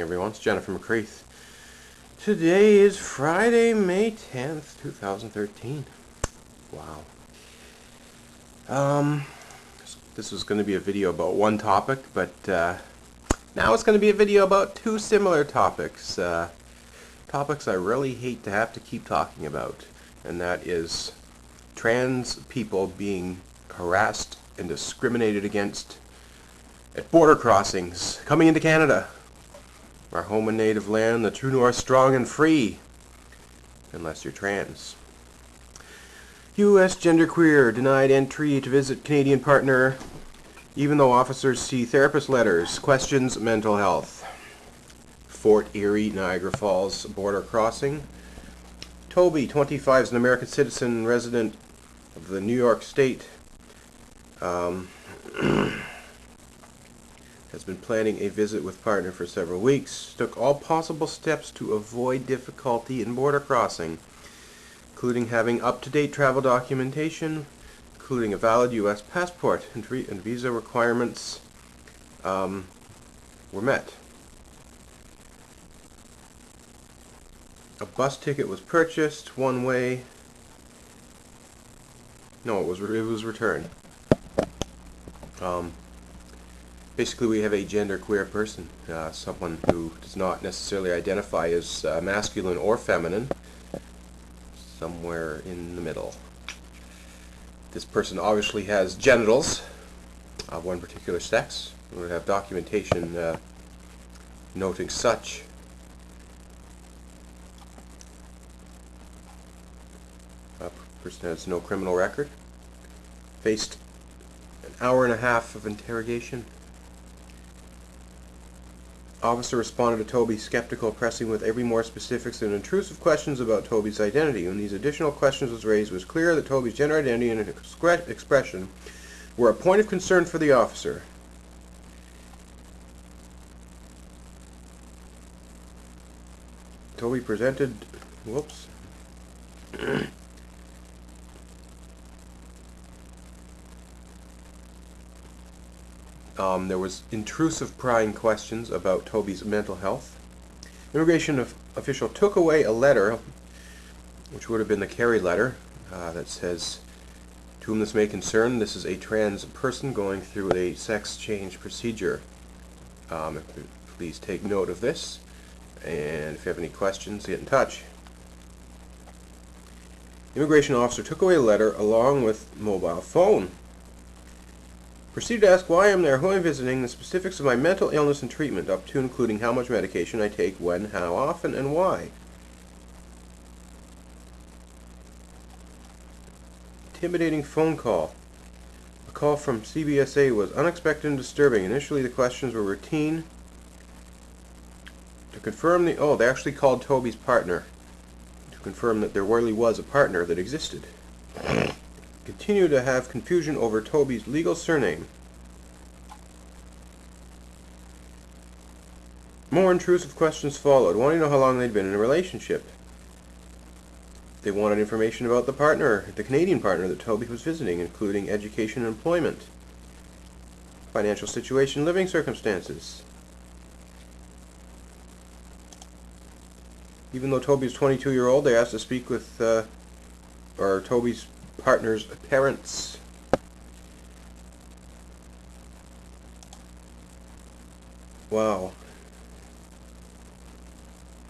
everyone. It's Jennifer McCreath. Today is Friday, May 10th, 2013. Wow. This was going to be a video about one topic, but now it's going to be a video about two similar topics. Topics I really hate to have to keep talking about, and that is trans people being harassed and discriminated against at border crossings coming into Canada, our home and native land, the true north, strong and free, unless you're trans. U.S. genderqueer denied entry to visit Canadian partner, even though officers see therapist letters, questions mental health. Fort Erie, Niagara Falls border crossing. Toby, 25, is an American citizen resident of the New York State. Has been planning a visit with partner for several weeks. Took all possible steps to avoid difficulty in border crossing, including having up-to-date travel documentation, including a valid U.S. passport, and visa requirements were met. A bus ticket was purchased, one way. No, it was returned. Basically, we have a genderqueer person, someone who does not necessarily identify as masculine or feminine, somewhere in the middle. This person obviously has genitals of one particular sex. We would have documentation noting such. Person has no criminal record. Faced an hour and a half of interrogation. Officer responded to Toby's skeptical, pressing with every more specifics and intrusive questions about Toby's identity. When these additional questions was raised, it was clear that Toby's gender identity and expression were a point of concern for the officer. Toby presented... Whoops. There was intrusive prying questions about Toby's mental health. Immigration official took away a letter, which would have been the carry letter, that says, "To whom this may concern, this is a trans person going through a sex change procedure. Please take note of this, and if you have any questions, get in touch." Immigration officer took away a letter along with mobile phone. Proceeded to ask why I'm there, who I'm visiting, the specifics of my mental illness and treatment, up to including how much medication I take, when, how often, and why. Intimidating phone call. A call from CBSA was unexpected and disturbing. Initially the questions were routine. To confirm they actually called Toby's partner to confirm that there really was a partner that existed. Continue to have confusion over Toby's legal surname. More intrusive questions followed, wanting to know how long they'd been in a relationship. They wanted information about the partner, the Canadian partner that Toby was visiting, including education and employment, financial situation, living circumstances. Even though Toby's 22-year-old, they asked to speak with Toby's partner's parents. Wow.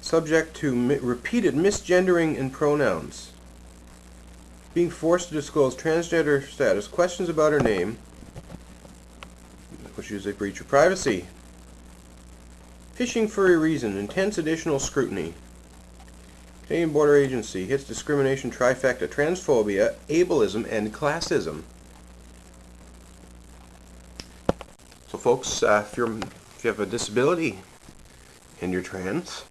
Subject to repeated misgendering and pronouns. Being forced to disclose transgender status, questions about her name, which is a breach of privacy. Fishing for a reason, intense additional scrutiny. Canadian Border Agency hits discrimination trifecta: transphobia, ableism, and classism. So folks, if you have a disability and you're trans,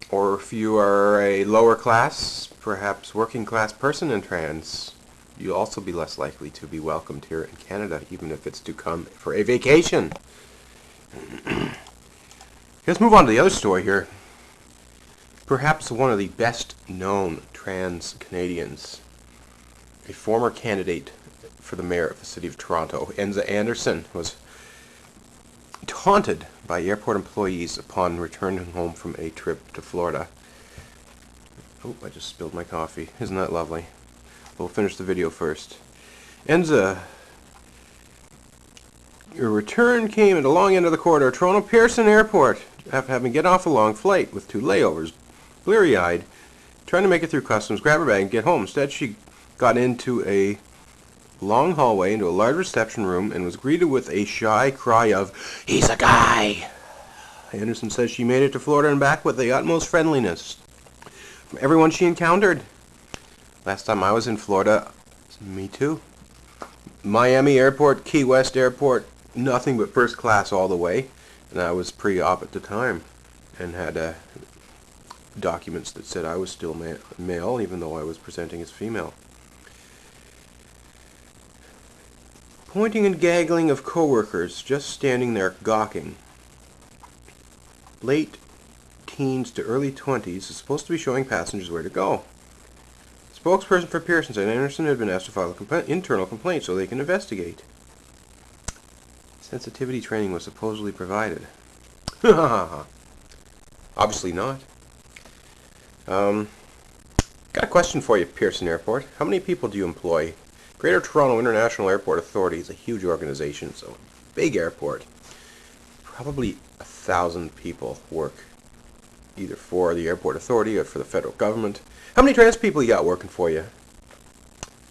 or if you are a lower class, perhaps working class person and trans, you'll also be less likely to be welcomed here in Canada, even if it's to come for a vacation. Let's move on to the other story here. Perhaps one of the best known trans Canadians, a former candidate for the mayor of the city of Toronto, Enza Anderson, was taunted by airport employees upon returning home from a trip to Florida. Oh, I just spilled my coffee. Isn't that lovely? We'll finish the video first. Enza, your return came at the long end of the corridor, Toronto Pearson Airport, after having get off a long flight with 2 layovers, bleary-eyed, trying to make it through customs, grab her bag, and get home. Instead, she got into a long hallway into a large reception room and was greeted with a shy cry of, "He's a guy!" Anderson says she made it to Florida and back with the utmost friendliness from everyone she encountered. Last time I was in Florida, me too. Miami Airport, Key West Airport, nothing but first class all the way. And I was pre-op at the time and had documents that said I was still male, even though I was presenting as female. Pointing and gaggling of coworkers just standing there gawking. Late teens to early 20s is supposed to be showing passengers where to go. Spokesperson for Pearson said Anderson had been asked to file an internal complaint so they can investigate. Sensitivity training was supposedly provided. Obviously not. Got a question for you, Pearson Airport. How many people do you employ? Greater Toronto International Airport Authority is a huge organization, so big airport. Probably 1,000 people work either for the airport authority or for the federal government. How many trans people you got working for you?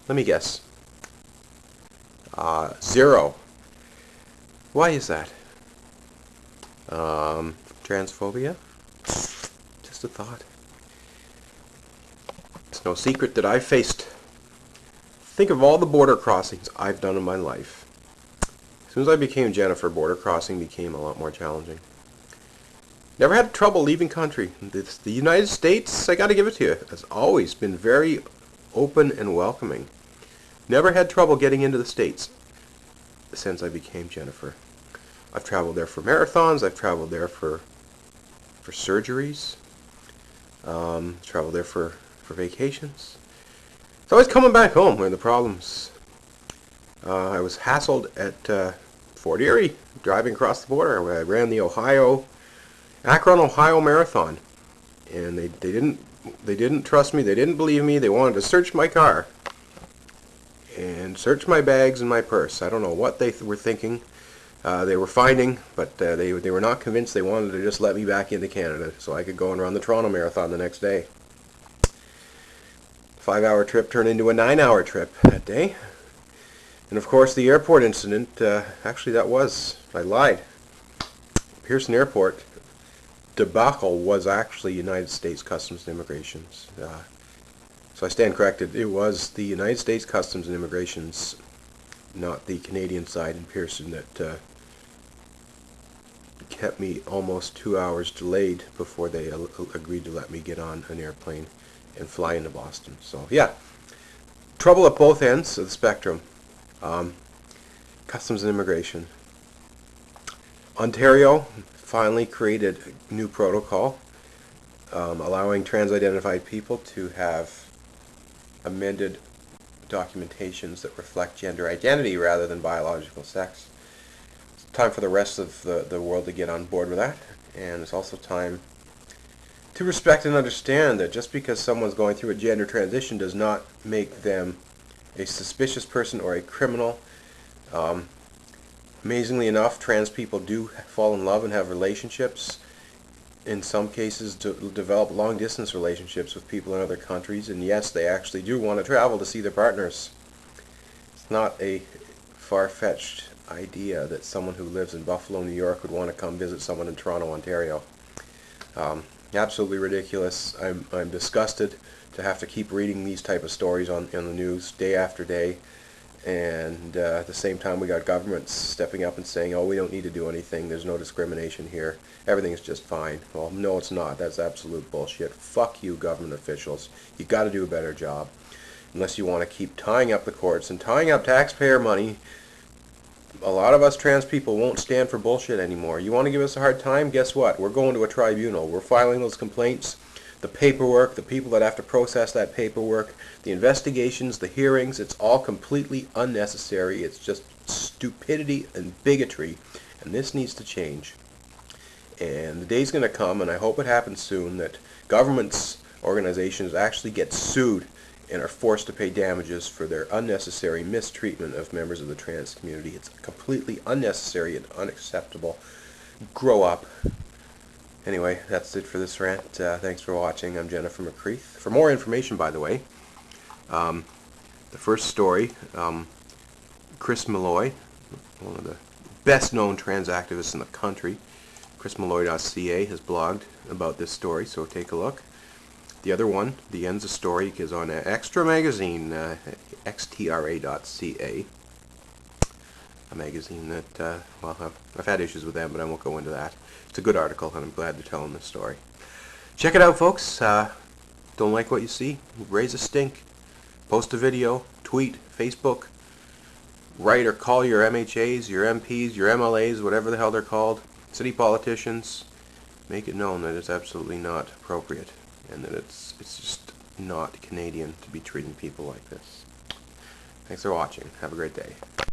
Let me guess. 0. Why is that? Transphobia? Just a thought. It's no secret that I've faced. Think of all the border crossings I've done in my life. As soon as I became Jennifer, border crossing became a lot more challenging. Never had trouble leaving country. The United States, I got to give it to you, has always been very open and welcoming. Never had trouble getting into the States since I became Jennifer. I've traveled there for marathons. I've traveled there for surgeries. Traveled there for vacations. It's always coming back home when the problems. I was hassled at Fort Erie driving across the border. I ran the Akron, Ohio Marathon, and they didn't trust me. They didn't believe me. They wanted to search my car and search my bags and my purse. I don't know what they were thinking. They were finding, but they were not convinced. They wanted to just let me back into Canada so I could go and run the Toronto Marathon the next day. 5-hour trip turned into a 9-hour trip that day. And of course the airport incident, actually I lied. Pearson Airport debacle was actually United States Customs and Immigration. So I stand corrected. It was the United States Customs and Immigration's, not the Canadian side in Pearson, that kept me almost 2 hours delayed before they agreed to let me get on an airplane and fly into Boston. So yeah, trouble at both ends of the spectrum. Customs and Immigration. Ontario finally created a new protocol allowing trans-identified people to have amended documentations that reflect gender identity rather than biological sex. It's time for the rest of the world to get on board with that, and it's also time to respect and understand that just because someone's going through a gender transition does not make them a suspicious person or a criminal. Amazingly enough, trans people do fall in love and have relationships. In some cases, develop long-distance relationships with people in other countries, and yes, they actually do want to travel to see their partners. It's not a far-fetched idea that someone who lives in Buffalo, New York would want to come visit someone in Toronto, Ontario. Absolutely ridiculous. I'm disgusted to have to keep reading these type of stories on the news day after day, and at the same time we got governments stepping up and saying, oh, we don't need to do anything, there's no discrimination here, everything's just fine. Well, no, it's not. That's absolute bullshit. Fuck you, government officials. You got to do a better job, unless you want to keep tying up the courts and tying up taxpayer money. A lot of us trans people won't stand for bullshit anymore. You want to give us a hard time? Guess what? We're going to a tribunal. We're filing those complaints. The paperwork, the people that have to process that paperwork, the investigations, the hearings, it's all completely unnecessary. It's just stupidity and bigotry. And this needs to change. And the day's going to come, and I hope it happens soon, that governments, organizations actually get sued and are forced to pay damages for their unnecessary mistreatment of members of the trans community. It's completely unnecessary and unacceptable. Grow up. Anyway, that's it for this rant. Thanks for watching. I'm Jennifer McCreath. For more information, by the way, the first story, Chris Malloy, one of the best-known trans activists in the country, chrismalloy.ca, has blogged about this story, so take a look. The other one, the end's a story, is on Extra Magazine, xtra.ca, a magazine that, well, I've had issues with them, but I won't go into that. It's a good article, and I'm glad they're telling this story. Check it out, folks. Don't like what you see? Raise a stink. Post a video, tweet, Facebook, write or call your MHAs, your MPs, your MLAs, whatever the hell they're called, city politicians. Make it known that it's absolutely not appropriate, and that it's just not Canadian to be treating people like this. Thanks for watching. Have a great day.